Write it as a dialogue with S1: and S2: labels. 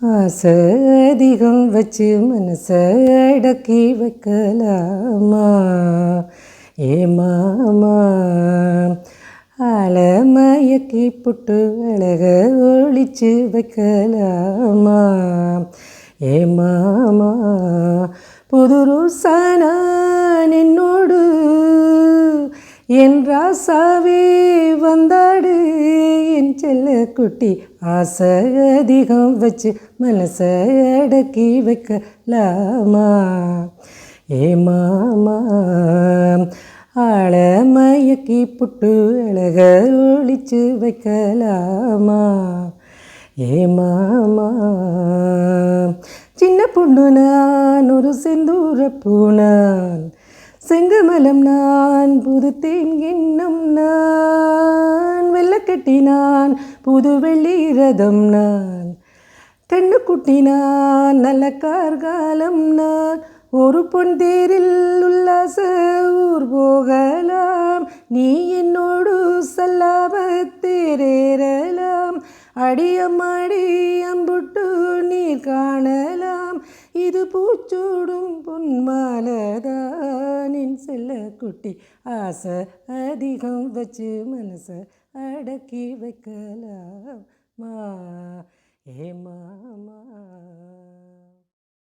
S1: ஆசை அதிகம் வச்சு மனசை அடக்கி வைக்கலாமா ஏ மாமா, ஆளை மயக்கி புட்டு அழக ஒழிச்சு வைக்கலாமா ஏ மாமா, புது ரோசானான் என்னோடு என் ராசாவே வந்தாடு என் செல்ல குட்டி, ஆசை அதிகம் வச்சு மனசை அடக்கி வைக்கலாமா ஏ மாமா, ஆளை மயக்கி புட்டு அழக ஒழிச்சு வைக்கலாமா ஏ மாமா. சின்ன பொண்ணு நான் ஒரு செந்தூர பூனான், செங்கமலம் நான் புது தேன் எண்ணம் நான், வெள்ளக்கட்டி நான் புது வெள்ளி ரதம் நான், கண்ணுக்குட்டி நான் நல்ல கார்காலம் நான், ஒரு பொன் தேரில் உல்லாச ஊர் போகலாம், நீ என்னோடு சல்லாப தேரேறலாம், அடியம்மாடி அம்புட்டு நீர் காணலாம், இது பூச்சூடும் பொன்மாலதான் என் செல்ல குட்டி, ஆசை அதிகம் வச்சு மனசை அடக்கி வைக்கலாமா ஏ மாமா.